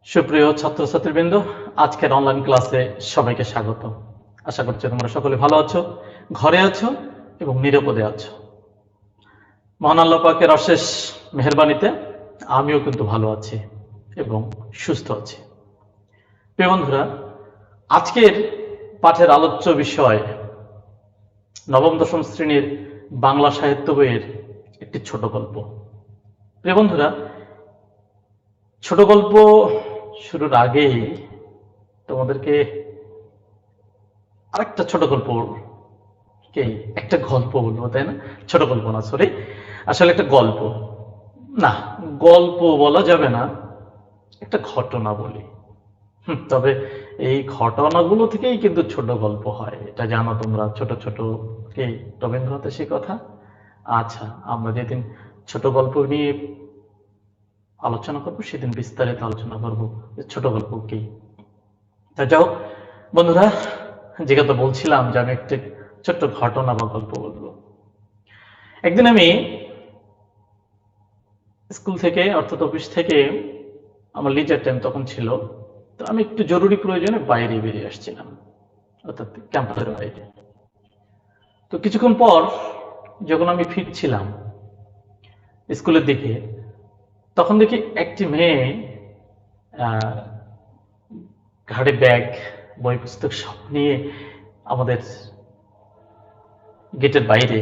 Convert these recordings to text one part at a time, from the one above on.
সুপ্রিয় ছাত্রছাত্রীবৃন্দ, আজকের অনলাইন ক্লাসে সবাইকে স্বাগত। আশা করছি তোমরা সকলে ভালো আছো, ঘরে আছো এবং নিরাপদে আছো। মহান আল্লাহ পাকের অশেষ মেহেরবানিতে আমিও কিন্তু ভালো আছি এবং সুস্থ আছি। প্রিয় বন্ধুরা, আজকের পাঠের আলোচ্য বিষয় নবম দশম শ্রেণীর বাংলা সাহিত্য বইয়ের একটি ছোট গল্প। প্রিয় বন্ধুরা, ছোট গল্প শুরুর আগেই তোমাদেরকে আরেকটা ছোট গল্প একটা গল্প বলবো, তাই না? ছোট গল্প না, সরি, আসলে একটা গল্প না, গল্প বলা যাবে না, একটা ঘটনা বলি। তবে এই ঘটনাগুলো থেকেই কিন্তু ছোট গল্প হয়, এটা জানো তোমরা। ছোট ছোট কে রবীন্দ্রনাথের সেই কথা। আচ্ছা, আমরা যেদিন ছোট গল্প নিয়ে আলোচনা করবো সেদিন বিস্তারিত আলোচনা করবো ছোট গল্প কি। তা যাও বন্ধুরা, যে কথা বলছিলাম যে আমি একটা ছোট্ট ঘটনা বা গল্প বলবো। একদিন আমি স্কুল থেকে অর্থাৎ অফিস থেকে আমার লিজার টাইম তখন ছিল, তো আমি একটু জরুরি প্রয়োজনে বাইরে বেরিয়ে আসছিলাম, অর্থাৎ ক্যাম্পাসের বাইরে। তো কিছুক্ষণ পর যখন আমি ফিরছিলাম স্কুলের দিকে, তখন দেখি একটি মেয়ে ঘাড়ে ব্যাগ, বই পুস্তক সব নিয়ে আমাদের গেটের বাইরে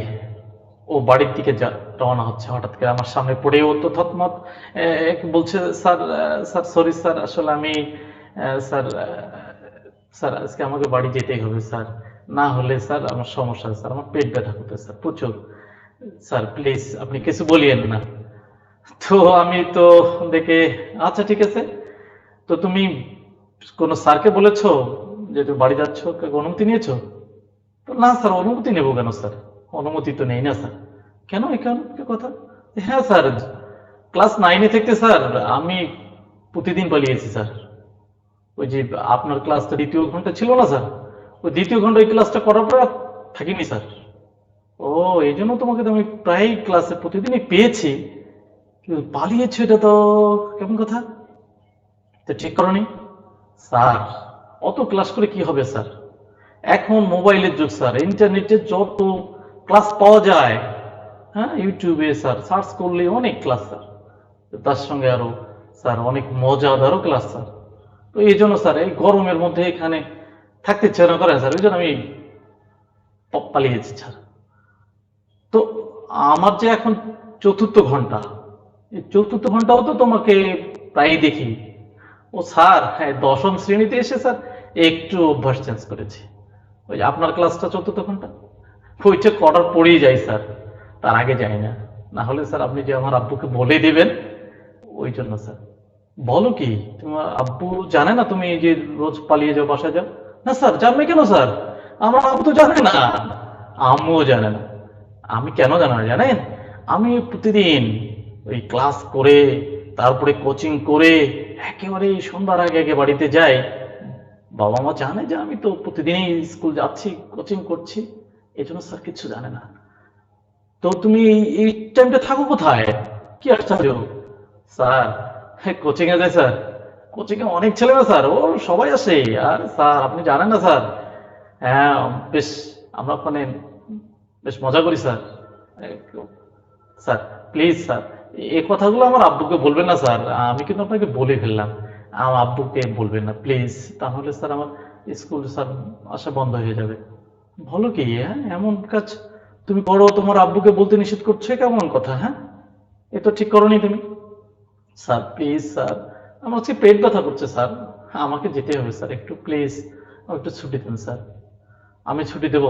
ও বাড়ির দিকে রওনা হচ্ছে। হঠাৎ করে আমার সামনে পড়ে ও তো থতমত বলছে, স্যার স্যার সরি স্যার, আসলে আমি স্যার স্যার আজকে আমাকে বাড়ি যেতেই হবে স্যার, না হলে স্যার আমার সমস্যা আছে স্যার, আমার পেট ব্যথা করতে স্যার প্রচুর, স্যার প্লিজ আপনি কিছু বলিয়েন না। তো আমি তো দেখে, আচ্ছা ঠিক আছে, তো তুমি কোনো স্যারকে বলেছো যে তুমি বাড়ি যাচ্ছ, অনুমতি নিয়েছো? তো না স্যার, অনুমতি নেবো কেন স্যার, অনুমতি তো নেই না স্যার। কেন, এখান কথা? হ্যাঁ স্যার, ক্লাস 9-এ থেকে স্যার আমি প্রতিদিন পালিয়েছি স্যার। ওই যে আপনার ক্লাসটা দ্বিতীয় ঘন্টা ছিল না স্যার, ওই দ্বিতীয় ঘন্টা ওই ক্লাসটা করার পর থাকিনি স্যার। ও, এই জন্য তোমাকে তো আমি প্রায় ক্লাসে প্রতিদিনই পেয়েছি, কিন্তু পালিয়েছো এটা তো কেমন কথা? তো ঠিক করনি স্যার, অত ক্লাস করে কি হবে স্যার, এখন মোবাইলের যুগ স্যার, ইন্টারনেটে যত ক্লাস পাওয়া যায়, হ্যাঁ ইউটিউবে স্যার সার্চ করলে অনেক ক্লাস স্যার, তার সঙ্গে আরো স্যার অনেক মজাদারও ক্লাস স্যার। তো এই জন্য স্যার এই গরমের মধ্যে এখানে থাকতে ইচ্ছে না করে স্যার, ওই জন্য আমি পালিয়েছি স্যার। তো আমার যে এখন চতুর্থ ঘন্টা, এই চতুর্থ ঘন্টাও তো তোমাকে প্রায় দেখি। ও স্যার, হ্যাঁ দশম শ্রেণীতে এসে স্যার একটু অভ্যাস চেঞ্জ করেছি, ওই আপনার ক্লাসটা চতুর্থ ঘন্টা ওইটা করার পরেই যাই স্যার, তার আগে যাই না। না হলে স্যার আপনি যে আমার আব্বুকে বলে দিবেন, ওই জন্য স্যার। বলো কি, তোমার আব্বু জানে না তুমি যে রোজ পালিয়ে যাও, বাসায় যাও? না স্যার, জানবে কেন স্যার, আমার আব্বু তো জানে না, আম্মুও জানে না। আমি কেন জানো না জানেন? আমি প্রতিদিন ওই ক্লাস করে তারপরে কোচিং করে একেবারে সন্ধ্যার আগে আগে বাড়িতে যাই। বাবা মা জানে যে আমি তো প্রতিদিনই স্কুল যাচ্ছি, কোচিং করছি, এই জন্য স্যার কিছু জানে না। তো তুমি এই টাইমটা থাকো কোথায়? কি আশ্চর্য স্যার, কোচিং এ যায় স্যার, কোচিং এ অনেক ছেলে মেয়ে স্যার, ও সবাই আসে। আর স্যার আপনি জানেন না স্যার, হ্যাঁ বেশ, আমরা ওখানে বেশ মজা করি স্যার। স্যার প্লিজ স্যার, এই কথাগুলো আমার আব্বুকে বলবেন না স্যার, আমি কিন্তু আপনাকে বলে ফেললাম, আমার আব্বুকে বলবেন না প্লিজ, তাহলে স্যার আমার স্কুল স্যার আসা বন্ধ হয়ে যাবে। বলো কি, হ্যাঁ এমন কাজ তুমি করো, তোমার আব্বুকে বলতে নিষেধ করছো, কেমন কথা? হ্যাঁ এ তো ঠিক করোনি তুমি। স্যার প্লিজ স্যার, আমার হচ্ছে পেট ব্যথা করছে স্যার, আমাকে যেতে হবে স্যার, একটু প্লিজ একটু ছুটি দিন স্যার। আমি ছুটি দেব?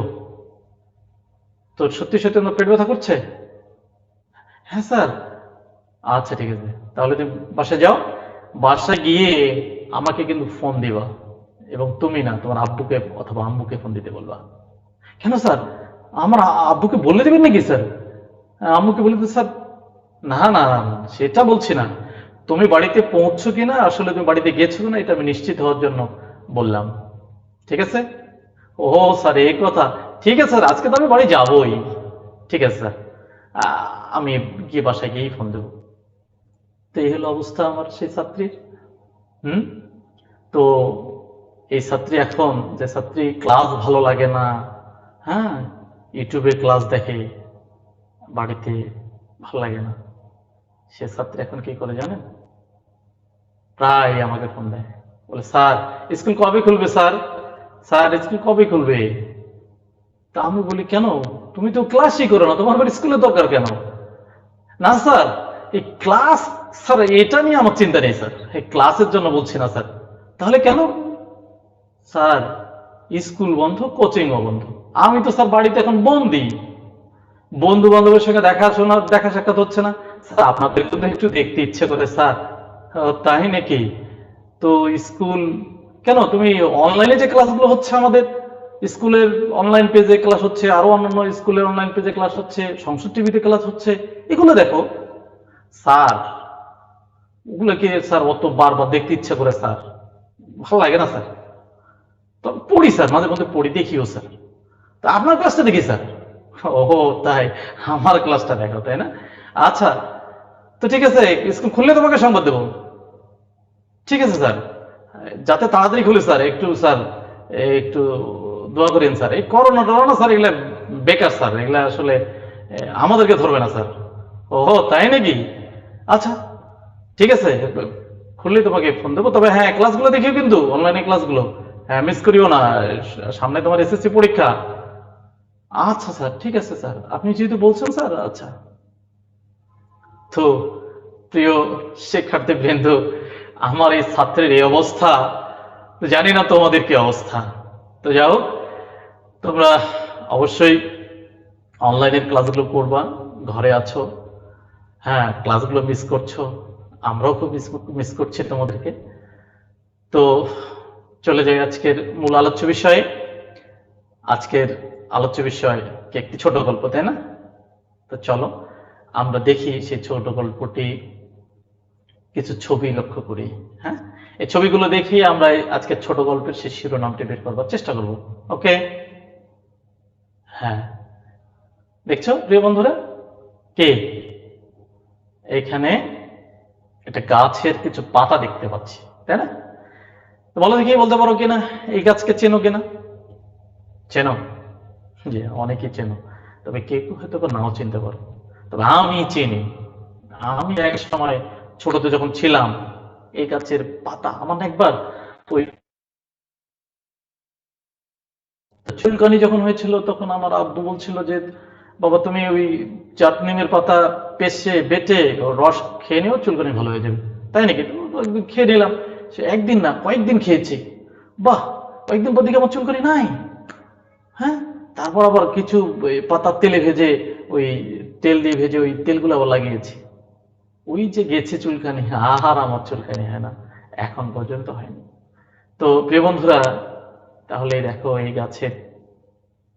তো সত্যি সত্যি আমার পেট ব্যথা করছে? হ্যাঁ স্যার। আচ্ছা ঠিক আছে, তাহলে তুমি বাসায় যাও, বাসায় গিয়ে আমাকে কিন্তু ফোন দিবা, এবং তুমি না, তোমার আব্বুকে অথবা আম্মুকে ফোন দিতে বলবা। কেন স্যার, আমার আব্বুকে বলে দেবেন নাকি স্যার? আম্মুকে বলে দেবেন স্যার? না না না, সেটা বলছি না, তুমি বাড়িতে পৌঁছছো কিনা, আসলে তুমি বাড়িতে গেছো কিনা এটা আমি নিশ্চিত হওয়ার জন্য বললাম, ঠিক আছে? ও স্যার এই কথা, ঠিক আছে স্যার, আজকে তো আমি বাড়ি যাবোই। ঠিক আছে স্যার, আমি গিয়ে বাসায় গিয়েই ফোন দেবো। তো এই হলো অবস্থা আমার সেই ছাত্রীর। হুম। তো এই ছাত্রী এখন, যে ছাত্রী ক্লাস ভালো লাগে না, হ্যাঁ, ইউটিউবে ক্লাস দেখে, বাড়িতে ভালো লাগে না, সে ছাত্রী এখন কি করে জানেন? প্রায় আমাকে ফোন দেয়, বলে স্যার স্কুল কবে খুলবে স্যার, স্যার স্কুল কবে খুলবে। তা আমি বলি কেন, তুমি তো ক্লাসই করো না, তোমার আবার স্কুলের দরকার কেন? না স্যার, এই ক্লাস, স্যার এটা নিয়ে আমার চিন্তা নেই স্যার, এই ক্লাসের জন্য বলছি না স্যার। তাহলে কেন? স্যার স্কুল বন্ধ, কোচিংও বন্ধ, আমি তো স্যার বাড়িতে এখন বন্দি, বন্ধু বান্ধবের সঙ্গে দেখা সাক্ষাৎ হচ্ছে না। স্যার আপনাদের তো একটু দেখতে ইচ্ছে করে স্যার। তাই নাকি? তো স্কুল কেন, তুমি অনলাইনে যে ক্লাসগুলো হচ্ছে আমাদের স্কুলের অনলাইন পেজে ক্লাস হচ্ছে, আরো অন্যান্য স্কুলের অনলাইন পেজে ক্লাস হচ্ছে, সংসদ টিভিতে ক্লাস হচ্ছে, এগুলো দেখো। স্যার ওগুলোকে স্যার অত বারবার দেখতে ইচ্ছে করে স্যার, ভালো লাগে না স্যার। তো পড়ি স্যার, মাঝে মধ্যে পড়ি, দেখিও স্যার। তা আপনার ক্লাসটা দেখি স্যার। ও তাই, আমার ক্লাসটা দেখো তাই না? আচ্ছা, তো ঠিক আছে, স্কুল খুললে তোমাকে সংবাদ দেবো। ঠিক আছে স্যার, যাতে তাড়াতাড়ি খুলে স্যার, একটু স্যার একটু দোয়া করেন স্যার। এই করোনা টরোনা স্যার এগুলা বেকার স্যার, এগুলা আসলে আমাদেরকে ধরবে না স্যার। ও তাই নাকি? আচ্ছা ঠিক আছে, খুললেই তোমাকে ফোন দেবো। তবে হ্যাঁ, ক্লাসগুলো দেখিও কিন্তু, অনলাইনে ক্লাসগুলো, হ্যাঁ মিস করিও না, সামনে তোমার এসএসসি পরীক্ষা। আচ্ছা স্যার, ঠিক আছে স্যার, আপনি যেহেতু বলছেন স্যার, আচ্ছা। তো প্রিয় শিক্ষার্থী বৃন্দ, আমার এই ছাত্রের এই অবস্থা, তো জানি না তোমাদের কি অবস্থা। তো যাও, তোমরা অবশ্যই অনলাইনের ক্লাসগুলো করবা, ঘরে আছো, হ্যাঁ ক্লাসগুলো মিস করছো, আমরাও খুব মিস করছি তোমাদেরকে। তো চলে যাই আজকের মূল আলোচ্য বিষয়ে। আজকের আলোচ্য বিষয় কি একটি ছোট গল্প, তাই না? তো চলো আমরা দেখি সেই ছোট গল্পটি, কিছু ছবি লক্ষ্য করি। হ্যাঁ, এই ছবিগুলো দেখি আমরা আজকের ছোট গল্পের সেই শিরোনামটি বের করবার চেষ্টা করব। ওকে, হ্যাঁ, দেখছো প্রিয় বন্ধুরা, কে এখানে একটা গাছের কিছু পাতা দেখতে পাচ্ছি, তাই না? তো বলো দেখি, বলতে পারো কিনা এই গাছকে চেনো কিনা? চেনো? জি, অনেকেই চেনো, তবে কেউ হয়তো বা নাও চিনতে পারো, তবে আমি চিনি। আমি এক সময় ছোটতে যখন ছিলাম, এই গাছের পাতা আমার না একবার ওই চুলকানি যখন হয়েছিল, তখন আমার আব্বু বলছিল যে বাবা তুমি ওই চাটনিমের পাতা পেষে বেটে ওর রস খেয়ে নিও, চুলকানি ভালো হয়ে যাবে। তাই নাকি? তো একদিন খেয়ে নিলাম, সে একদিন না কয়েকদিন খেয়েছি, বাহ, কয়েকদিন পর দিকে আমার চুলকানি নাই। হ্যাঁ, তারপর আবার কিছু ওই পাতা তেলে ভেজে, ওই তেল দিয়ে ভেজে ওই তেলগুলো আবার লাগিয়েছি, ওই যে গেছে চুলকানি, আর আমার চুলকানি হয় না, এখন পর্যন্ত হয়নি। তো প্রিয় বন্ধুরা, তাহলে দেখো এই গাছের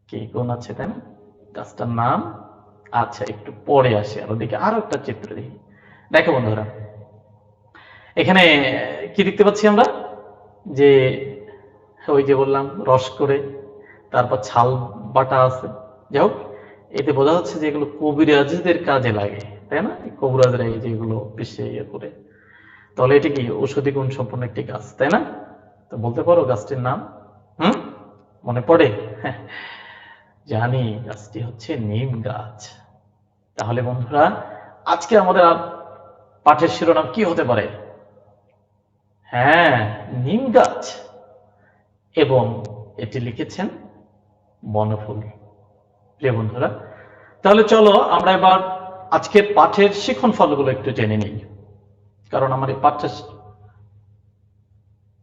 কি গুণ আছে, তাই না? গাছটার নাম, আচ্ছা একটু পরে আসে, আর ওদিকে আরো একটা চিত্র দেখি। দেখো বন্ধুরা, এখানে কি দেখতে পাচ্ছি আমরা, যে ওই যে বললাম রস করে, তারপর ছাল বাটা আছে। যাই হোক, এতে বোঝা যাচ্ছে যে এগুলো কবিরাজদের কাজে লাগে, তাই না? কবিরাজরা এই যেগুলো পিষে ইয়ে করে, তাহলে এটি কি ঔষধি গুণ সম্পন্ন একটি গাছ, তাই না? তো বলতে পারো গাছটির নাম? হুম, মনে পড়ে? জানি, গাছটি হচ্ছে নিম গাছ। তাহলে বন্ধুরা, আজকে আমাদের পাঠের শিরোনাম কি হতে পারে? হ্যাঁ, নিম গাছ, এবং এটি লিখেছেন বনফুল। প্রিয় বন্ধুরা, তাহলে চলো আমরা এবার আজকের পাঠের শিখন ফলগুলো একটু জেনে নিই। কারণ আমার এই পাঠটা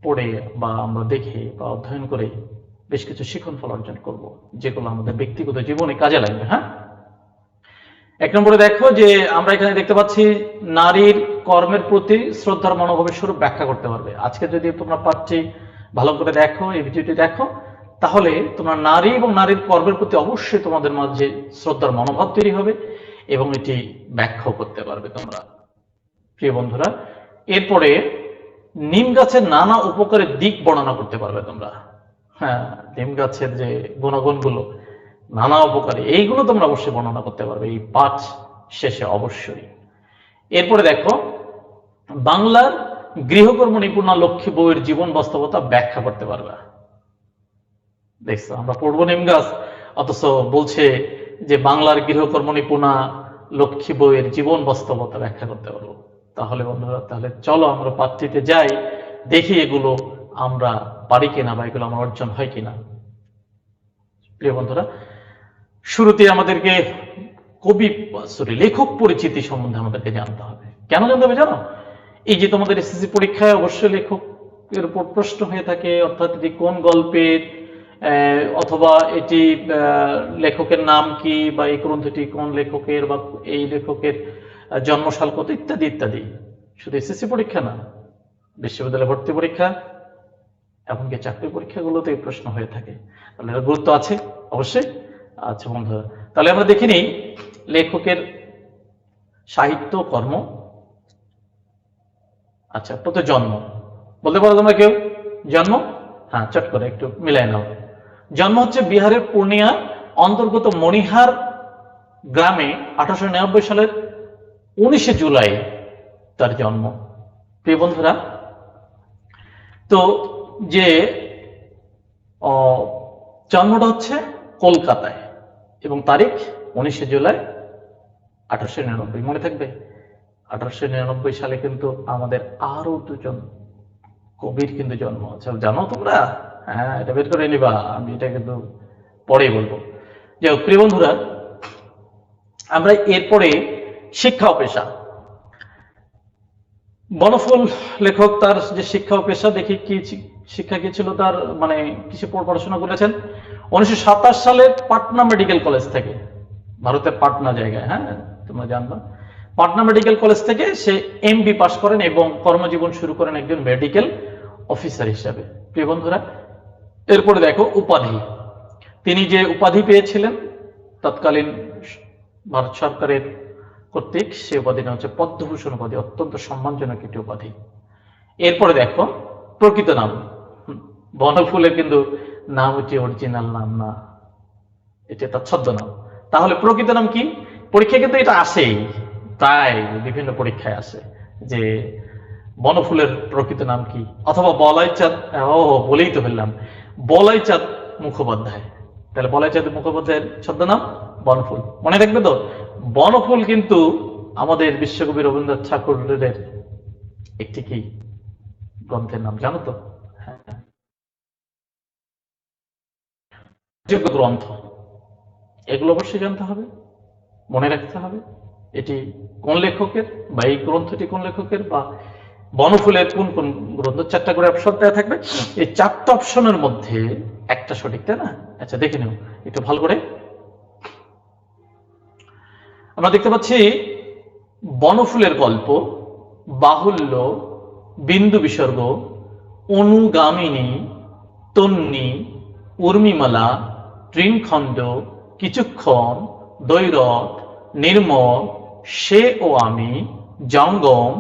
পড়ে বা আমরা দেখে বা অধ্যয়ন করে বেশ কিছু শিখন ফল অর্জন করব, যেগুলো আমাদের ব্যক্তিগত জীবনে কাজে লাগবে। হ্যাঁ, এক নম্বরে দেখো যে আমরা এখানে দেখতে পাচ্ছি নারীর কর্মের প্রতি শ্রদ্ধার মনোভাবের স্বরূপ ব্যাখ্যা করতে পারবে। আজকে যদি তোমরা পাঠটি ভালো করে দেখো, এই ভিডিওটি দেখো, তাহলে তোমরা নারী এবং নারীর কর্মের প্রতি অবশ্যই তোমাদের মাঝে শ্রদ্ধার মনোভাব তৈরি হবে, এবং এটি ব্যাখ্যাও করতে পারবে তোমরা। প্রিয় বন্ধুরা, এরপরে নিম গাছের নানা উপকারের দিক বর্ণনা করতে পারবে তোমরা। হ্যাঁ, নিম গাছের যে গুণাগুণগুলো, নানা উপকারী, এইগুলো তোমরা অবশ্যই বর্ণনা করতে পারবে এই পাঠ শেষে অবশ্যই। এরপরে দেখো বাংলার গৃহকর্ম নিপুণা লক্ষ্মী বউয়ের জীবন বাস্তবতা ব্যাখ্যা করতে পারবা। দেখছো, আমরা পড়বো নিম গাছ, অথচ বলছে যে বাংলার গৃহকর্ম নিপুণা লক্ষ্মী বউয়ের জীবন বাস্তবতা ব্যাখ্যা করতে পারবো। তাহলে বন্ধুরা, তাহলে চলো আমরা পাঠটিতে যাই, দেখি এগুলো আমরা পারি কিনা বা এগুলো আমার অর্জন হয় কিনা। প্রিয় বন্ধুরা, শুরুতে আমাদেরকে লেখক পরিচিতি সম্বন্ধে আমাদেরকে জানতে হবে। কেন জানতে হবে জানো? এই যে তোমাদের এসএসসি পরীক্ষায় অবশ্যই লেখকের উপর প্রশ্ন হয়ে থাকে, অর্থাৎ এটি কোন গল্পের, অথবা এটি লেখকের নাম কি, বা এই গ্রন্থটি কোন লেখকের, বা এই লেখকের জন্মসাল কত, ইত্যাদি ইত্যাদি। শুধু এসএসসি পরীক্ষা না, বিশ্ববিদ্যালয় ভর্তি পরীক্ষা, এমনকি চাকরি পরীক্ষাগুলোতে এই প্রশ্ন হয়ে থাকে। তাহলে এর গুরুত্ব আছে অবশ্যই। আচ্ছা বন্ধুরা, তাহলে আমরা দেখে নিই লেখকের সাহিত্য কর্ম। আচ্ছা, প্রথমে জন্ম বলতে পারো তোমরা কেউ? জন্ম, হ্যাঁ, চট করে একটু মিলাই নাও। জন্ম হচ্ছে বিহারের পূর্ণিয়া অন্তর্গত মণিহার গ্রামে 1899 সালের 19 জুলাই তার জন্ম। প্রিয় বন্ধুরা, তো যে জন্মটা হচ্ছে কলকাতায়, এবং তারিখ 19 জুলাই 1899। মনে থাকবে 1899 সালে কিন্তু আমাদের আরো দুজন কবির কিন্তু জন্ম আছে, জানো তোমরা? হ্যাঁ, এটা বের করে নিবা, আমি এটা কিন্তু পরেই বলবো। যাই হোক প্রিয় বন্ধুরা, আমরা এরপরে শিক্ষা ও পেশা। বনফুল লেখক তার যে শিক্ষা ও পেশা, দেখি কি শিক্ষা কি ছিল তার, মানে কিসে পড়াশোনা করেছেন। 1927 সালে পাটনা মেডিকেল কলেজ থেকে, ভারতের পাটনা জায়গায়, হ্যাঁ তোমরা জানবা, পাটনা মেডিকেল কলেজ থেকে সে এমবি পাস করেন এবং কর্মজীবন শুরু করেন একজন মেডিকেল অফিসার হিসাবে। প্রিয় বন্ধুরা, এরপরে দেখো উপাধি। তিনি যে উপাধি পেয়েছিলেন তৎকালীন ভারত সরকারের কর্তৃক, সে উপাধিটা হচ্ছে পদ্মভূষণ উপাধি, অত্যন্ত সম্মানজনক একটি উপাধি। এরপরে দেখো প্রকৃত নাম। বনফুলের কিন্তু নাম হচ্ছে অরিজিনাল নাম না, এটা তার ছদ্মনাম। তাহলে প্রকৃত নাম কি? পরীক্ষায় কিন্তু এটা আসেই, প্রায় বিভিন্ন পরীক্ষায় আসে যে বনফুলের প্রকৃত নাম কি, অথবা বলাই চাঁদ, বলেই তো ফেললাম, বলাই চাঁদ মুখোপাধ্যায়। তাহলে বলাই চাঁদ মুখোপাধ্যায়ের ছদ্মনাম বনফুল, মনে রাখবে তো। বনফুল কিন্তু আমাদের বিশ্বকবি রবীন্দ্রনাথ ঠাকুরের একটি কি গ্রন্থের নাম, জানো তো? হ্যাঁ, গ্রন্থ। এগুলো অবশ্যই জানতে হবে, মনে রাখতে হবে এটি কোন লেখকের, বা এই গ্রন্থটি কোন লেখকের, বা বনফুলের কোন কোন গ্রন্থ। 4টা করে অপশন দেওয়া থাকবে, এই 4টা অপশনের মধ্যে একটা সঠিক, তাই না? আচ্ছা দেখে নিও একটু ভালো করে। আমরা দেখতে পাচ্ছি বনফুলের গল্প, বাহুল্য, বিন্দু বিসর্গ, অনুগামিনী, তন্নি, উর্মিমালা, তৃণখণ্ড, কিছুক্ষণ, দৈরথ, নির্মল, সে ও আমি, জঙ্গম,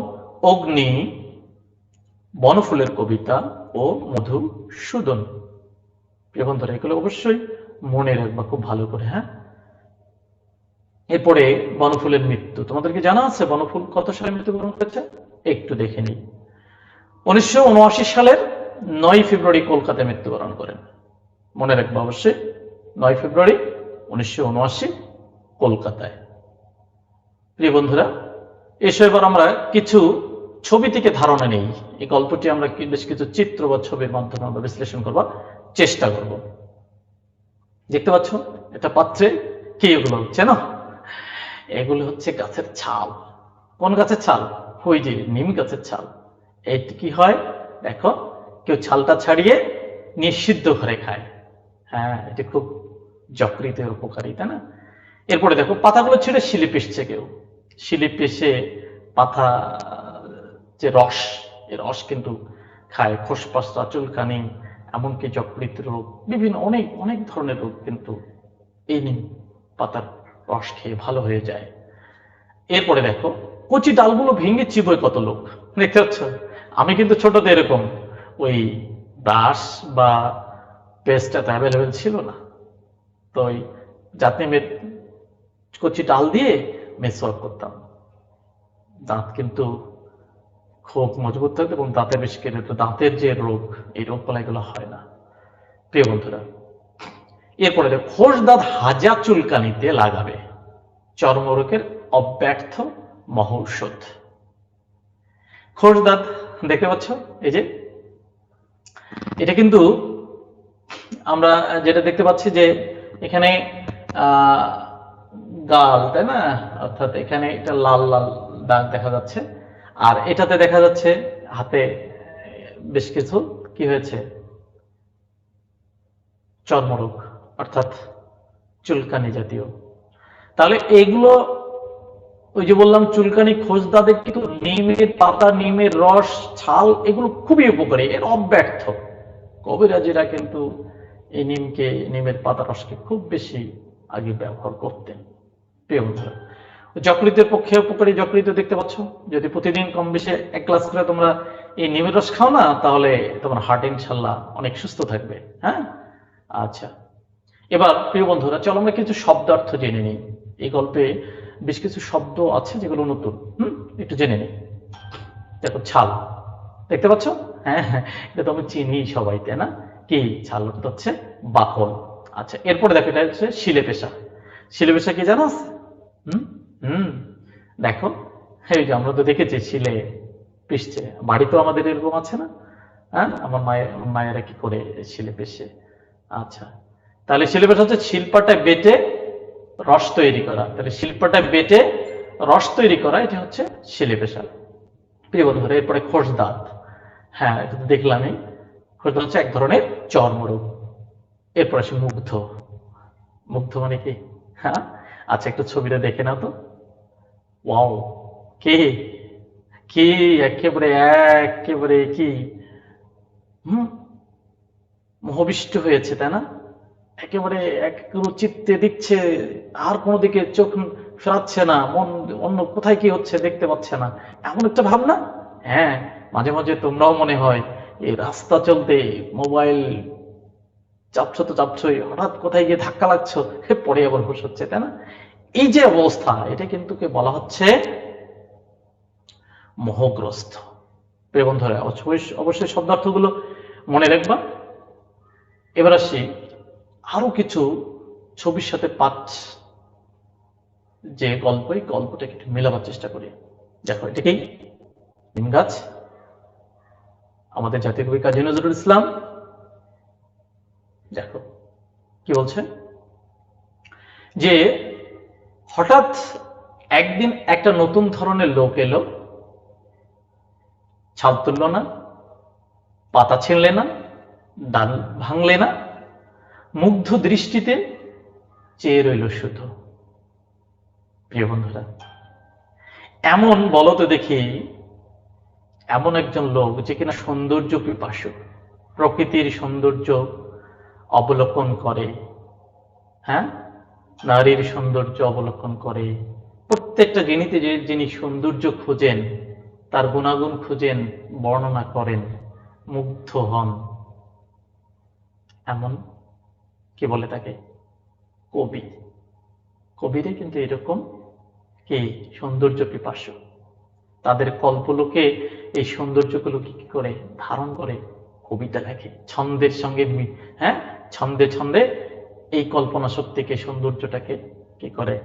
অগ্নি, বনফুলের কবিতা ও মধুসূদন। প্রিয় বন্ধুরা, এগুলো অবশ্যই মনে রাখবা খুব ভালো করে, হ্যাঁ। এরপরে বনফুলের মৃত্যু। তোমাদেরকে জানা আছে বনফুল কত সালে মৃত্যুবরণ করেছে? একটু দেখে নিই। 1979 সালের 9 ফেব্রুয়ারি কলকাতায় মৃত্যুবরণ করেন। মনে রাখবো অবশ্যই, 9 ফেব্রুয়ারি 1979 কলকাতায়। প্রিয় বন্ধুরা, এসো এবার আমরা কিছু ছবি থেকে ধারণা নেই। এই গল্পটি আমরা বেশ কিছু চিত্র বা ছবির মাধ্যমে আমরা বিশ্লেষণ করবার চেষ্টা করব। দেখতে পাচ্ছ এটা পাত্রে কি এগুলো হচ্ছে না? এগুলো হচ্ছে গাছের ছাল। কোন গাছের ছাল? ওই যে নিম গাছের ছাল। এটি কি হয় দেখো, কেউ ছালটা ছাড়িয়ে নিষিদ্ধ করে খায়। হ্যাঁ, এটি খুব যকৃতের উপকারী, তাই না? এরপরে দেখো পাতাগুলো ছিঁড়ে শিলি পিষছে কেউ, শিলি পিষে পাতা যে রস, এই রস কিন্তু খায়। খোসপস্তা, চুলকানি, এমনকি যকৃত রোগ, বিভিন্ন অনেক অনেক ধরনের রোগ কিন্তু এই নিম পাতার রস খেয়ে ভালো হয়ে যায়। এরপরে দেখো কচি ডালগুলো ভেঙে চিবোয় কত লোক, দেখতে পাচ্ছ? আমি কিন্তু ছোটতে এরকম ওই ব্রাশ বা পেস্ট এত অ্যাভেলেবেল ছিল না, তো ওই জাতনি কচি ডাল দিয়ে মেসওয়াক করতাম। দাঁত কিন্তু খুব মজবুত থাকে এবং দাঁতের বেশি কেটে, তো দাঁতের যে রোগ, এই রোগ বলা এগুলো হয় না প্রিয় বন্ধুরা। এরপরে খোস দাঁত হাজা চুলকানিতে লাগাবে, চর্মরোগের অব্যর্থ মহৌষধ। খোস দাঁত দেখতে পাচ্ছ, এই যে এটা কিন্তু আমরা যেটা দেখতে পাচ্ছি যে এখানে গাল, তাই না, অর্থাৎ এখানে এটা লাল লাল দাগ দেখা যাচ্ছে, আর এটাতে দেখা যাচ্ছে হাতে বেশ কিছু কি হয়েছে, চর্মরোগ অর্থাৎ চুলকানি জাতীয়। তাহলে এগুলো ওই যে বললাম চুলকানি, খোঁজ দাঁতে কিন্তু নিমের পাতা, নিমের রস, ছাল এগুলো খুবই উপকারী, এর অব্যর্থ। কবিরাজেরা কিন্তু এই নিমের পাতা রসকে খুব বেশি আগে ব্যবহার করতেন প্রিয় বন্ধুরা। যকৃতের পক্ষে উপকারী, যকৃত দেখতে পাচ্ছ, যদি প্রতিদিন কম বেশি 1 গ্লাস করে তোমরা এই নিমের রস খাও না, তাহলে তোমার হার্ট ইনশাল্লাহ অনেক সুস্থ থাকবে। হ্যাঁ, আচ্ছা, এবার প্রিয় বন্ধুরা চলো আমরা কিছু শব্দার্থ জেনে নিই। এই গল্পে বেশ কিছু শব্দ আছে যেগুলো নতুন, একটু জেনে নিই। দেখো, ছাল দেখতে পাচ্ছ, হ্যাঁ হ্যাঁ, এটা তো আমি চিনি সবাই, তাই না? কি ছাল হচ্ছে বাকল। আচ্ছা, এরপরে দেখো এটা হচ্ছে শিলে পেশা। শিলে পেশা কি জানো? হুম হুম দেখো, এই যে আমরা তো দেখেছি শিলে পিষছে, বাড়িতেও আমাদের এরকম আছে না? হ্যাঁ, আমার মায়েরা কি করে শিলে পেশে। আচ্ছা, তাহলে শিলে পেশা হচ্ছে শিল্পাটায় বেটে রস তৈরি করা। তাহলে শিল্পাটায় বেটে রস তৈরি করা, এটা হচ্ছে শিলে পেশা প্রিয় বন্ধুরা। এরপরে খোস দাঁত, হ্যাঁ এটা তো দেখলামই, খোস দাঁত হচ্ছে এক ধরনের চর্মরোগ। এরপর আসে মুগ্ধ। মুগ্ধ মানে কি? হ্যাঁ, আচ্ছা একটু ছবিটা দেখে নাও তো। ওয়াও, কি কি একেবারে একেবারে কি হুম মোহবিষ্ট হয়েছে, তাই না? একেবারে এক চিত্তে দিচ্ছে, আর কোনো দিকে চোখ ফেরাচ্ছে না, মন অন্য কোথায় কি হচ্ছে দেখতে পাচ্ছে না, এমন একটা ভাবনা। হ্যাঁ, মাঝে মাঝে তোমরাও মনে হয় এই রাস্তা চলতে মোবাইল চাপছো তো চাপছোই, হঠাৎ কোথায় গিয়ে ধাক্কা লাগছো, পরে আবার হুঁশ হচ্ছে, তাই না? এই যে অবস্থা, এটা কিন্তু বলা হচ্ছে মোহগ্রস্ত প্রিয় বন্ধুরা। অবশ্যই শব্দার্থগুলো মনে রাখবা। এবার আসি আরো কিছু ছবির সাথে পাঠ যে গল্প, এই গল্পটাকে একটু মেলাবার চেষ্টা করি। দেখো, এটা কি? নিম গাছ। আমাদের জাতীয় কবি কাজী নজরুল ইসলাম দেখো কি বলছে, যে হঠাৎ একদিন একটা নতুন ধরনের লোক এলো, ছাল তুলল না, পাতা ছিঁড়লে না, ডাল ভাঙলে না, মুগ্ধ দৃষ্টিতে চেয়ে রইল শুধু। প্রিয় বন্ধুরা, এমন বলো তো দেখি, এমন একজন লোক যে কিনা সৌন্দর্য পিপাসু, প্রকৃতির সৌন্দর্য অবলোকন করে, হ্যাঁ, নারীর সৌন্দর্য অবলোকন করে, প্রত্যেকটা জিনিসে যে যিনি সৌন্দর্য খুঁজেন, তার গুণাগুণ খুঁজেন, বর্ণনা করেন, মুগ্ধ হন, এমন কি বলে তাকে? কবি। কবিরে কিন্তু এরকম কি সৌন্দর্য পিপাসু, তাদের কল্পলোকে এই সৌন্দর্যগুলো কি করে ধারণ করে কবিতা লেখে ছন্দের সঙ্গে। হ্যাঁ, ছন্দে ছন্দে এই কল্পনা শক্তিকে, সৌন্দর্যটাকে কি করে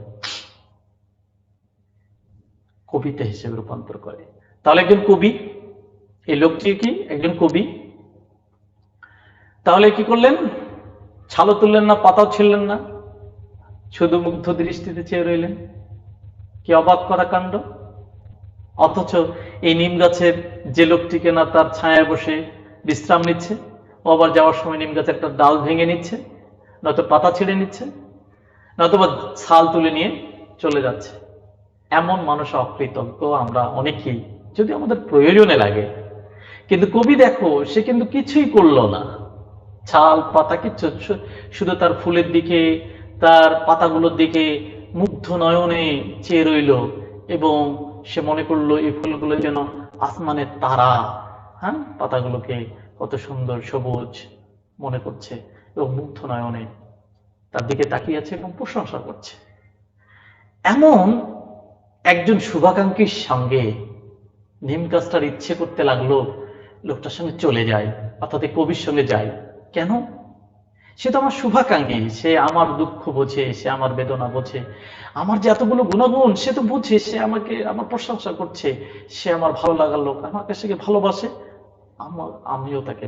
কবিতা হিসেবে রূপান্তর করে। তাহলে একজন কবি, এই লোকটি কি একজন কবি। তাহলে কি করলেন? ছালও তুললেন না, পাতাও ছিঁড়লেন না, শুধু মুগ্ধ দৃষ্টিতে চেয়ে রইলেন। কি অবাক করা কাণ্ড! অথচ এই নিম গাছের যে লোকটিকে না তার ছায়ায় বসে বিশ্রাম নিচ্ছে, ও আবার যাওয়ার সময় নিম গাছের একটা ডাল ভেঙে নিচ্ছে, নয়তো পাতা ছিঁড়ে নিচ্ছে, নয়তো বা ছাল তুলে নিয়ে চলে যাচ্ছে। এমন মানুষ অকৃতজ্ঞ আমরা অনেকেই, যদি আমাদের প্রয়োজনে লাগে। কিন্তু কবি দেখো, সে কিন্তু কিছুই করলো না, ছাল পাতা কিচ্ছু, শুধু তার ফুলের দিকে, তার পাতাগুলোর দিকে মুগ্ধ নয়নে চেয়ে রইল, এবং সে মনে করলো এই ফুলগুলো যেন আসমানের তারা। হ্যাঁ, পাতাগুলোকে কত সুন্দর সবুজ মনে করছে, এবং মুগ্ধ নয়নে তার দিকে তাকিয়ে আছে এবং প্রশংসা করছে। এমন একজন শুভাকাঙ্ক্ষীর সঙ্গে নিম গাছটার ইচ্ছে করতে লাগলো লোকটার সঙ্গে চলে যায়, অর্থাৎ এই কবির সঙ্গে যায়। কেন? সে তো আমার শুভাকাঙ্ক্ষী, সে আমার দুঃখ বোঝে, সে আমার বেদনা বোঝে, আমার যে এতগুলো গুণাগুণ সে তো বুঝে, সে আমাকে আমার প্রশংসা করছে, সে আমার ভালো লাগার লোক, আমার কাছে ভালোবাসে, আমিও তাকে,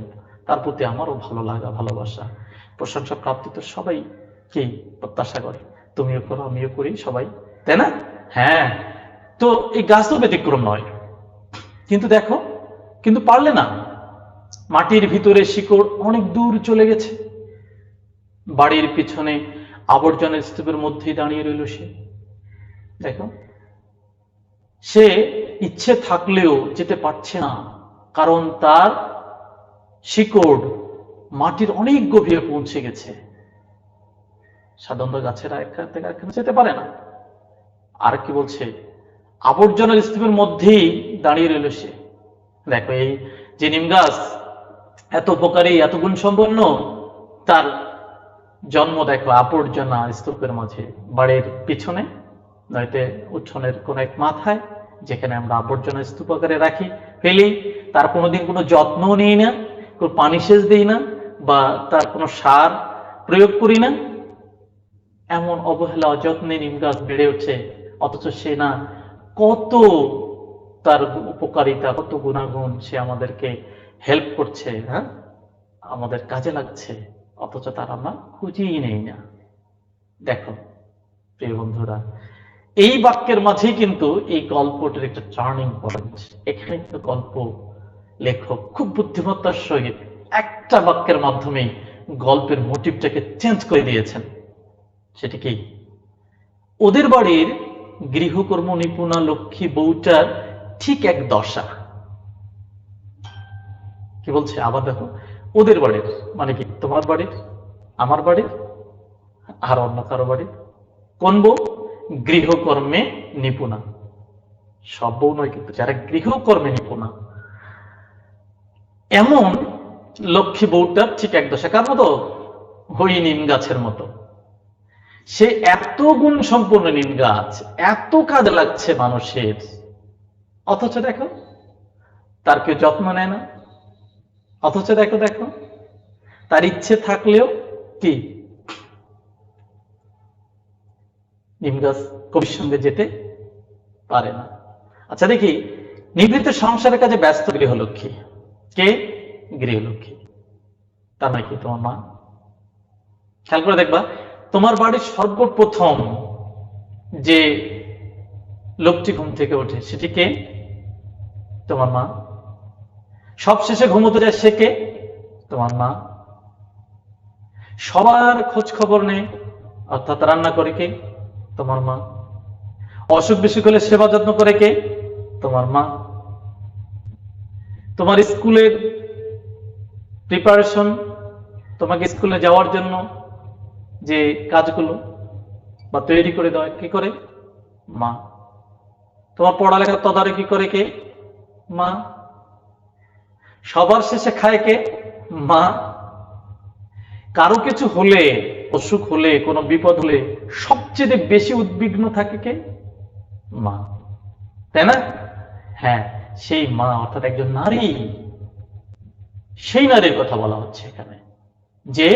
তার প্রতি আমারও ভালো লাগা ভালোবাসা প্রশংসা প্রাপ্তি তো সবাই কি প্রত্যাশা করে, তুমিও করো আমিও করি সবাই, তাই না? হ্যাঁ, তো এই গাছ তো ব্যতিক্রম নয়। কিন্তু দেখো, কিন্তু পারলে না, মাটির ভিতরে শিকড় অনেক দূর চলে গেছে, বাড়ির পিছনে আবর্জনার স্তূপের মধ্যেই দাঁড়িয়ে রইল সে। দেখো, সে ইচ্ছে থাকলেও যেতে পারছে না, কারণ তার শিকড় মাটির অনেক গভীরে পৌঁছে গেছে। সাধারণত গাছেরা এখান থেকে এখানে যেতে পারে না। আর কি বলছে, আবর্জনার স্তূপের মধ্যেই দাঁড়িয়ে রইল সে। দেখো, এই যে নিম গাছ এত উপকারী, এত গুণ সম্পন্ন, তার জন্ম দেখো আবর্জনা স্তূপের মাঝে, বাড়ির পিছনে নয়তো উঠোনের কোন এক মাথায়, যেখানে আমরা আবর্জনা স্তূপ আকারে রাখি, ফেলি, তার কোনোদিন কোনো যত্ন নিই না, কোনো পানি সেচ দিই না, বা তার কোনো সার প্রয়োগ করি না। এমন অবহেলা অযত্নে নিম গাছ বেড়ে উঠছে, অথচ সে না কত তার উপকারিতা, কত গুণাগুণ, সে আমাদেরকে হেল্প করছে, হ্যাঁ, আমাদের কাজে লাগছে, অথচ তার আমরা খুঁজেই নেই না। দেখো প্রিয় বন্ধুরা, এই বাক্যের মাঝেই কিন্তু এই গল্পটির একটা টার্নিং পয়েন্ট। এখানে কিন্তু গল্প লেখক খুব বুদ্ধিমত্তার সহিত একটা বাক্যের মাধ্যমে গল্পের মোটিভটাকে চেঞ্জ করে দিয়েছেন। সেটি কি? ওদের বাড়ির গৃহকর্ম নিপুণা লক্ষ্মী বউটার ঠিক এক দশা। কি বলছে আবার দেখো, ওদের বাড়ির মানে কি? তোমার বাড়ির, আমার বাড়ির, আর অন্য কারো বাড়ির। কোন বউ? গৃহকর্মে নিপুণা। সব বউ নয় কিন্তু, যারা গৃহকর্মে নিপুণা, এমন লক্ষ্মী বউটার ঠিক এক দশা। কার মতো? ওই নিম গাছের মতো। সে এত গুণ সম্পন্ন নিম গাছ, এত কাজ লাগছে মানুষের, অথচ দেখো তার কেউ যত্ন নেয় না। অথচ দেখো দেখো তার ইচ্ছে থাকলেও কি নিম গাছ কবির সঙ্গে যেতে পারে না। আচ্ছা দেখি, নিভৃত সংসারের কাজে ব্যস্ত গৃহলক্ষ্মী কে? গৃহলক্ষ্মী। তার মানে কি? তোমার মা। খেয়াল করে দেখবা, তোমার বাড়ির সর্বপ্রথম যে লোকটি ঘুম থেকে ওঠে সেটি কে? তোমার মা। সব শেষে ঘুমোতে যায় সে কে? তোমার মা। সবার খোঁজ খবর নেই অর্থাৎ রান্না করে কে? তোমার মা। অসুখ বিসুখ হলে সেবা যত্ন করে কে? তোমার মা। তোমার স্কুলের প্রিপারেশন, তোমাকে স্কুলে যাওয়ার জন্য যে কাজগুলো বা তৈরি করে দেওয়া কি করে? মা। তোমার পড়ালেখার তদারকি করে কে? মা। সবার শেষে খায় কে? মা। কারো কিছু হলে, অসুখ হলে, কোনো বিপদ হলে সবচেয়ে বেশি উদ্বিগ্ন থাকে কে? মা, তাই না? হ্যাঁ, সেই মা অর্থাৎ একজন নারী। সেই নারীর কথা বলা হচ্ছে এখানে, যে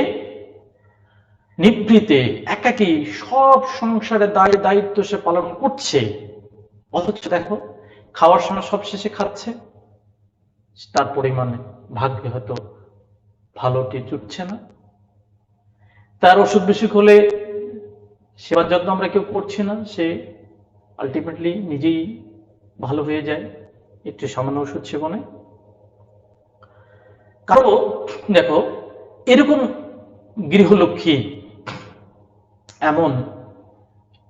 নিভৃতে একাকী সব সংসারের দায় দায়িত্ব সে পালন করছে, অথচ দেখো খাওয়ার সময় সব শেষে খাচ্ছে, তার পরিমাণে ভাগ্যে হয়তো ভালোটি জুটছে না। তার অসুখ বিসুখ হলে সেবার যত্ন আমরা কেউ করছি না, সে আলটিমেটলি নিজেই ভালো হয়ে যায় একটু সামান্য ওষুধ সেবনে। কারো দেখো এরকম গৃহলক্ষ্মী, এমন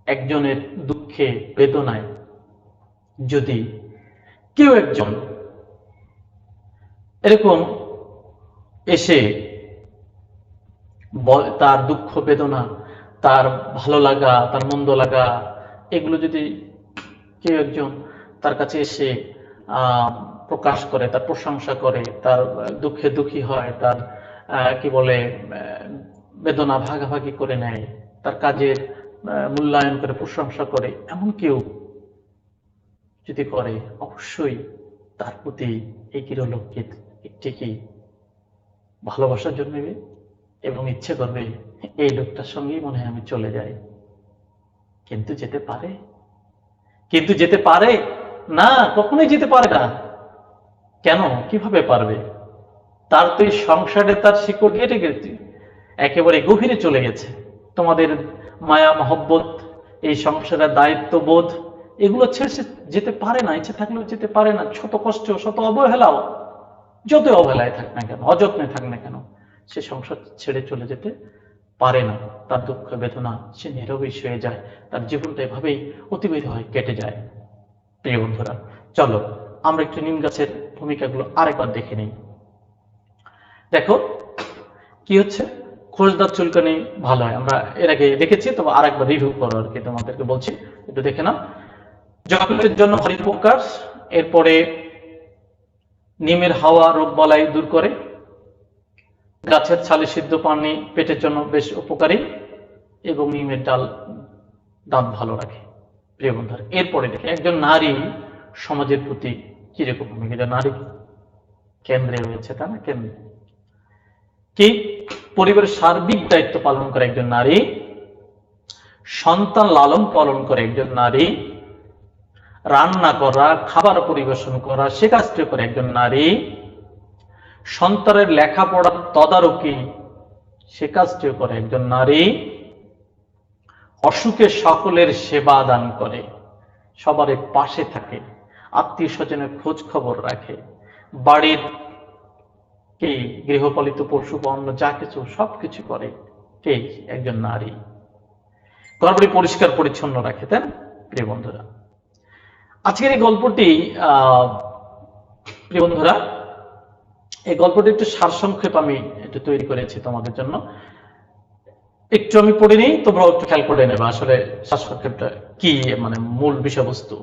একজনের দুঃখে বেদনায় যদি কেউ একজন এরকম এসে তার দুঃখ বেদনা, তার ভালো লাগা, তার মন্দ লাগা, এগুলো যদি কেউ একজন তার কাছে এসে প্রকাশ করে, তার প্রশংসা করে, তার দুঃখে দুঃখী হয়, তার কি বলে বেদনা ভাগাভাগি করে নেয়, তার কাজের মূল্যায়ন করে প্রশংসা করে, এমন কেউ যদি করে, অবশ্যই তার প্রতি এই গৃহলোককে একটি কি ভালোবাসা জন্মেবে এবং ইচ্ছে করবে এই লোকটার সঙ্গেই মনে হয় আমি চলে যাই। কিন্তু যেতে পারে, কিন্তু যেতে পারে না, কখনোই যেতে পারে না। কেন, কিভাবে পারবে? তার তো এই সংসারে তার শিকড় কেটে গেছে, একেবারে গভীরে চলে গেছে। তোমাদের মায়া মহব্বত, এই সংসারের দায়িত্ববোধ, এগুলো ছেড়ে সে যেতে পারে না, ইচ্ছে থাকলেও যেতে পারে না। শত কষ্ট, শত অবহেলাও, যত অবহেলায় থাক না কেন, অযত্নে থাক না কেন, সে সংসার ছেড়ে চলে যেতে পারে না। তার দুঃখ বেদনা, সে নীরবেই শুয়ে যায়, তার জীবনটা এভাবেই অতিবাহিত হয়, কেটে যায়। প্রিয় বন্ধুরা, চলো আমরা একটু নিম গাছের ভূমিকাগুলো আরেকবার দেখে নিই। দেখো কি হচ্ছে, খোঁজদার চুলকানি ভালো হয়, আমরা এর আগে দেখেছি, তবে আরেকবার রিভিউ করো আর কি, তোমাদেরকে বলছি, একটু দেখে নাও। যকৃতের জন্য হরিপকার, এরপরে নিমের হাওয়া রোগ বালাই দূর করে, গাছের ছালে সিদ্ধ পানি পেটের জন্য বেশ উপকারী, এবং নিমের ডাল দাঁত ভালো রাখে। প্রিয় বন্ধুরা, এরপরে দেখে একজন নারী সমাজের প্রতি কিরকম ভূমিকা, নারী কেন্দ্রে রয়েছে, তাই না? কেন্দ্রে কি পরিবারের সার্বিক দায়িত্ব পালন করে একজন নারী, সন্তান লালন পালন করে একজন নারী, রান্না করা, খাবার পরিবেশন করা, সে কাজটি করে একজন নারী, সন্তানের লেখাপড়ার তদারকি, সে কাজটিও করে একজন নারী, অসুখে সকলের সেবা দান করে, সবার পাশে থাকে, আত্মীয় স্বজনের খোঁজ খবর রাখে, বাড়ির কে গৃহপালিত পশু বা অন্য যা কিছু সবকিছু করে কে, একজন নারী। ঘরবাড়ি পরিষ্কার পরিচ্ছন্ন রাখে, তাই না? প্রিয় বন্ধুরা, আজকের এই গল্পটি প্রিয় বন্ধুরা, এই গল্পটি একটু সারসংক্ষেপ আমি একটু তৈরি করেছি তোমাদের জন্য, একটু আমি পড়ে নিই, তোমরা একটু খেয়াল করে নেবে আসলে সারসংক্ষেপটা কি, মানে মূল বিষয়বস্তু।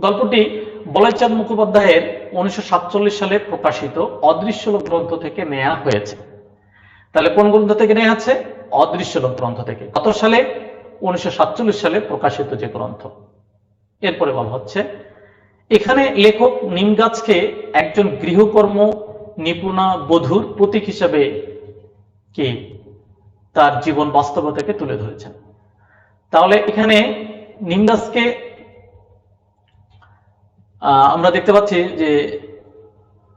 গল্পটি বলাইচাঁদ মুখোপাধ্যায়ের 1947 সালে প্রকাশিত অদৃশ্য লোক গ্রন্থ থেকে নেওয়া হয়েছে। তাহলে কোন গ্রন্থ থেকে নেওয়া আছে? অদৃশ্য লোক গ্রন্থ থেকে। কত সালে? 1947 সালে প্রকাশিত যে গ্রন্থ। এরপরে বলা হচ্ছে, এখানে লেখক নিম গাছকে একজন গৃহকর্ম নিপুণা বধূর প্রতীক হিসেবে কি তার জীবন বাস্তবতাকে তুলে ধরেছেন। তাহলে এখানে নিম গাছকে আমরা দেখতে পাচ্ছি যে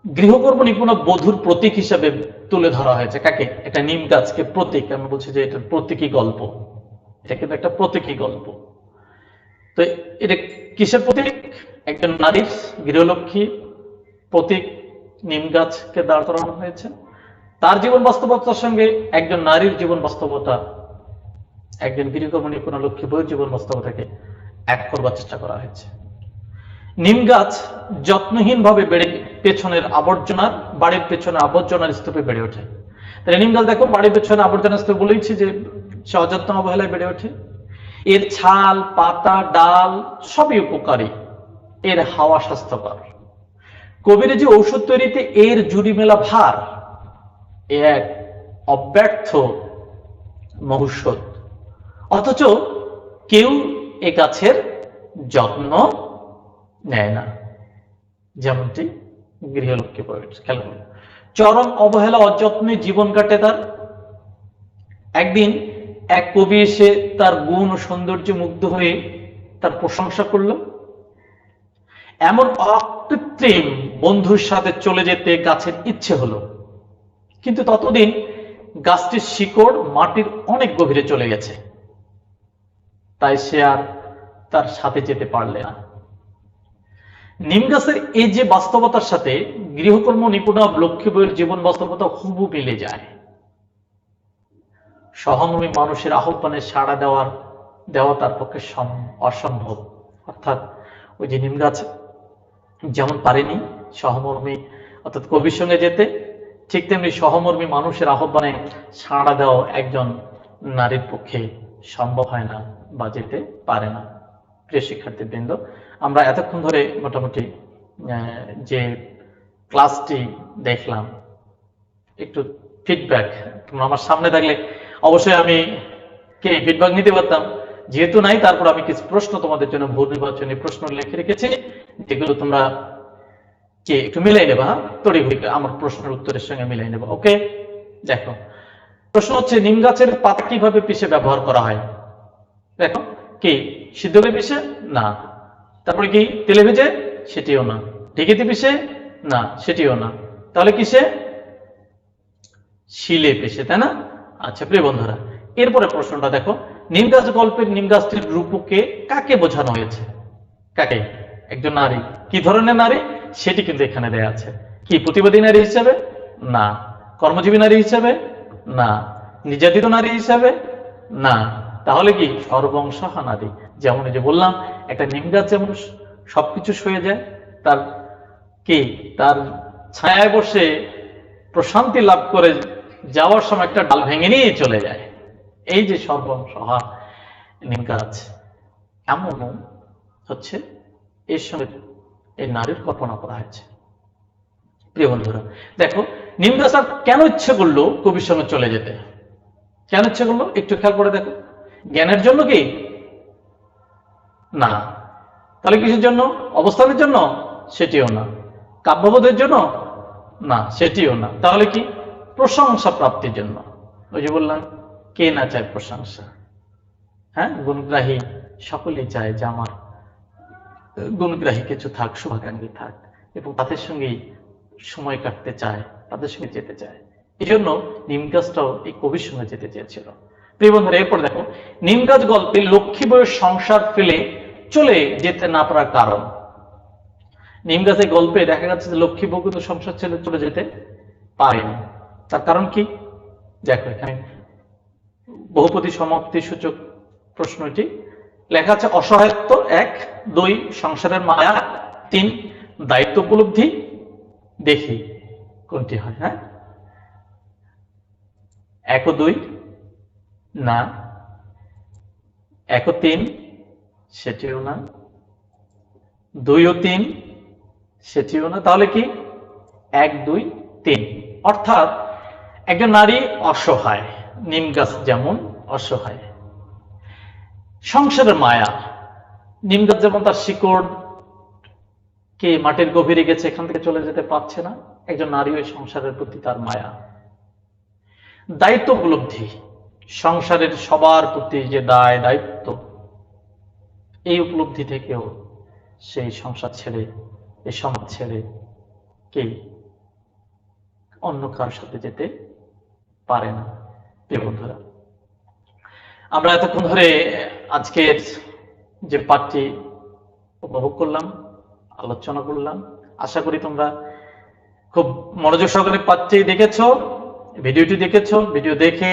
গৃহকর্ম নিপুণা বধূর প্রতীক হিসেবে তুলে ধরা হয়েছে। কাকে? একটা নিম গাছকে প্রতীক, আমি বলছি যে এটা প্রতীকী গল্প, এটা কিন্তু একটা প্রতীকী গল্প। তো এটা কিসের প্রতীক? একজন নারীর, গৃহলক্ষ্মী প্রতীক নিম গাছকে দাঁড় করানো হয়েছে। তার জীবন বাস্তবতার সঙ্গে একজন নারীর জীবন বাস্তবতা, একজন গৃহকর্ম নিপুণা লক্ষ্মী বউয়ের জীবন বাস্তবতাকে এক করবার চেষ্টা করা হয়েছে। নিম গাছ যত্নহীন ভাবে বেড়ে পেছনের আবর্জনার, বাড়ির পেছনে আবর্জনার স্তূপে বেড়ে ওঠে। তাহলে নিম গাছ দেখো বাড়ির পেছনে আবর্জনার স্তূপ, বলেছি যে সযত্ন অবহেলায় বেড়ে ওঠে। এর ছাল, পাতা, ডাল সবই উপকারী, এর হাওয়া স্বাস্থ্যকর। কবিরে যে ঔষধ তৈরিতে এর জুড়ি মেলা ভার, এ এক অব্যর্থ মহৌষধ, অথচ কেউ এ গাছের যত্ন নেয় না, যেমনটি গৃহলক্ষ্মী খেয়াল করুন। চরম অবহেলা অযত্নে জীবন কাটে তার। একদিন এক কবি এসে তার গুণ ও সৌন্দর্য মুগ্ধ হয়ে তার প্রশংসা করল। এমন অকৃত্রিম বন্ধুর সাথে চলে যেতে গাছের ইচ্ছে হলো, কিন্তু ততদিন গাছটির শিকড় মাটির অনেক গভীরে চলে গেছে, তাই সে আর তার সাথে যেতে পারলে না। নিম গাছের এই যে বাস্তবতার সাথে গৃহকর্ম নিপুণা লক্ষ্মী বউয়ের জীবন বাস্তবতা হুবহু মিলে যায়। সহমর্মী মানুষের আহ্বানে সাড়া দেওয়া তার পক্ষে অসম্ভব। অর্থাৎ ওই যে নিম গাছ যেমন পারেনি সহমর্মী অর্থাৎ কবির সঙ্গে যেতে, ঠিক তেমনি সহমর্মী মানুষের আহ্বানে সাড়া দেওয়া একজন নারীর পক্ষে সম্ভব হয় না বা যেতে পারে না। প্রিয় শিক্ষার্থীবৃন্দ, আমরা এতক্ষণ ধরে মোটামুটি যে ক্লাসটি দেখলাম, একটু ফিডব্যাক তোমরা আমার সামনে থাকলে অবশ্যই আমি ফিডব্যাক নিতে পারতাম, যেহেতু নাই তারপর আমি কিছু প্রশ্ন তোমাদের জন্য ভূ নির্বাচনী প্রশ্ন লিখে রেখেছি, যেগুলো তোমরা কে একটু মিলাই নেবা, হ্যাঁ তড়িঘড়ি আমার প্রশ্নের উত্তরের সঙ্গে মিলাই নেবা। ওকে, দেখো প্রশ্ন হচ্ছে নিম গাছের পাতা কিভাবে পিষে ব্যবহার করা হয়। দেখো কি সিদ্ধ করে পিষে না, তারপরে কি তেলে ভেজে, সেটিও না, ঢেকিতে পিষে না, সেটিও না, তাহলে কিসে, শিলে পিষে, তাই না? আচ্ছা প্রিয় বন্ধুরা, এরপরে প্রশ্নটা দেখো, নিম গাছ গল্পের নিম গাছটির রূপকে কাকে বোঝানো হয়েছে? কাকে? একজন নারী। কি ধরনের নারী সেটি কিন্তু এখানে দেয়া আছে। কি প্রতিবাদী নারী হিসেবে না, কর্মজীবী নারী হিসেবে না, নির্যাতিত নারী হিসেবে না, তাহলে কি সর্বংসহা নারী। যেমন এই যে বললাম, একটা নিম গাছ যেমন সবকিছু সয়ে যায়, তার কি তার ছায়ায় বসে প্রশান্তি লাভ করে যাওয়ার সময় একটা ডাল ভেঙে নিয়ে চলে যায়, এই যে সর্বংসহা নিম গাছ, এমন হচ্ছে এর সঙ্গে এই নারীর কল্পনা করা হয়েছে। প্রিয় বন্ধুরা দেখো, নিম গাছ আর কেন ইচ্ছে করলো কবির সঙ্গে চলে যেতে? কেন ইচ্ছে করলো একটু খেয়াল করে দেখো। জ্ঞানের জন্য কি না, তাহলে কিসের জন্য? অবস্থানের জন্য, সেটিও না। কাব্যবোধের জন্য না, সেটিও না, তাহলে কি প্রশংসা প্রাপ্তির জন্য। ওই যে বললাম, কে না চায় প্রশংসা? হ্যাঁ, গুণগ্রাহী সকলেই চায় যে আমার গুণগ্রাহী কিছু থাক, শুভাকাঙ্ক্ষী থাক, এবং তাদের সঙ্গেই সময় কাটতে চায়, তাদের সঙ্গে যেতে চায়। এই জন্য নিম গাছটাও এই কবির সঙ্গে যেতে চেয়েছিল। প্রিয় বন্ধুরা, এরপর দেখো, নিম গাছ গল্পে লক্ষ্মী বউয়ের সংসার ফেলে চলে যেতে না পারার কারণ। নিম গাছের গল্পে দেখা যাচ্ছে যে লক্ষ্মী বউ কিন্তু সংসার ছেড়ে চলে যেতে পারেনি। তার কারণ কি? দেখো এখানে বহুপদী সমাপ্তি সূচক প্রশ্নটি লেখা আছে, অসহায়ত্ব 1, 2 সংসারের মায়া, 3 দায়িত্ব উপলব্ধি। দেখি কোনটি হয়। হ্যাঁ, 1 ও 2 না, 1 ও 3 সেটিও না, 2 ও 3 সেটিও না, তাহলে কি 1, 2, 3। অর্থাৎ একজন নারী অসহায়, নিম গাছ যেমন অসহায়। সংসারের মায়া, নিম গাছ যেমন তার শিকড় কে মাটির গভীরে গেছে, এখান থেকে চলে যেতে পারছে না, একজন নারী ওই সংসারের প্রতি তার মায়া। দায়িত্ব উপলব্ধি, সংসারের সবার প্রতি যে দায় দায়িত্ব, এই উপলব্ধি থেকেও সেই সংসার ছেড়ে, এই সমাজ ছেড়ে কে অন্য কারোর সাথে যেতে পারে না। প্রিয় বন্ধুরা, আমরা এতক্ষণ ধরে আজকের যে পাঠটি উপভোগ করলাম, আলোচনা করলাম, আশা করি তোমরা খুব মনোযোগ সহকারে পাঠটি দেখেছো, ভিডিওটি দেখেছো। ভিডিও দেখে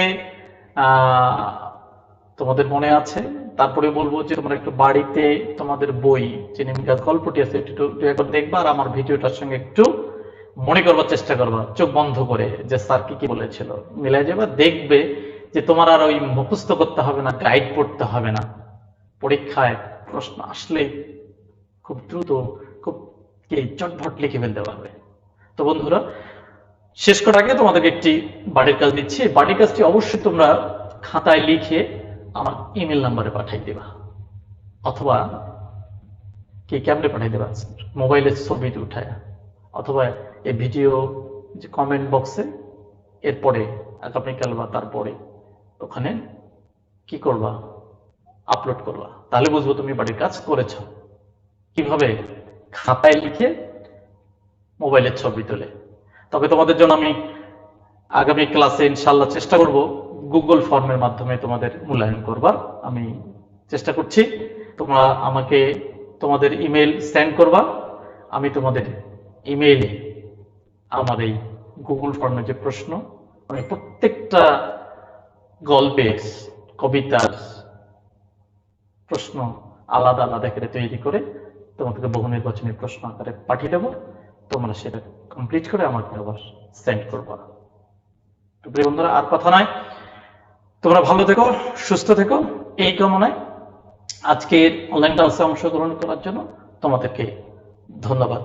তোমাদের মনে আছে। তারপরে বলবো যে তোমরা একটু বাড়িতে তোমাদের বই যে নিম গাছ গল্পটি আছে একটু একবার দেখবা, আর আমার ভিডিওটার সঙ্গে একটু মনে করবার চেষ্টা করবা, চোখ বন্ধ করে, যে স্যার কি কি বলেছিল মিলাই যাবা। দেখবে যে তোমার আর ওই মুখস্থ করতে হবে না, গাইড পড়তে হবে না, পরীক্ষায় প্রশ্ন আসলে খুব দ্রুত, খুব চটভট লিখে ফেলতে পারবে। তো বন্ধুরা, শেষ করার আগে তোমাদেরকে একটি বাড়ির কাজ দিচ্ছি। বাড়ির কাজটি অবশ্যই তোমরা খাতায় লিখে আমার ইমেল নাম্বারে পাঠিয়ে দেবা, অথবা কি কেমনে পাঠিয়ে দেবা, মোবাইলের ছবি উঠায়, অথবা এই ভিডিও যে কমেন্ট বক্সে এরপরে আগামীকাল বা তারপরে ওখানে কি করবা, আপলোড করবা, তাহলে বুঝবো তুমি বাড়ির কাজ করেছ। কিভাবে? খাতায় লিখে মোবাইলের ছবি তুলে। তবে তোমাদের জন্য আমি আগামী ক্লাসে ইনশাল্লাহ চেষ্টা করব গুগল ফর্মের মাধ্যমে তোমাদের মূল্যায়ন করবার আমি চেষ্টা করছি। তোমরা আমাকে তোমাদের ইমেল সেন্ড করবা, আমি তোমাদের ইমেইলে আমার এই গুগল ফর্মের যে প্রশ্ন, আমি প্রত্যেকটা গল্পের, কবিতার প্রশ্ন আলাদা আলাদা করে তৈরি করে তোমাদেরকে বহু নির্বাচনী প্রশ্ন আকারে পাঠিয়ে দেবো। তোমরা সেটা কমপ্লিট করে আমাকে আবার সেন্ড করবা। প্রিয় বন্ধুরা, আর কথা নয়, তোমরা ভালো থেকো, সুস্থ থেকো, এই কামনায় আজকের অনলাইন ক্লাসে অংশগ্রহণ করার জন্য তোমাদেরকে ধন্যবাদ।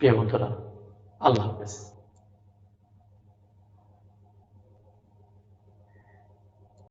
প্রিয় বন্ধুরা, আল্লাহ হাফেজ।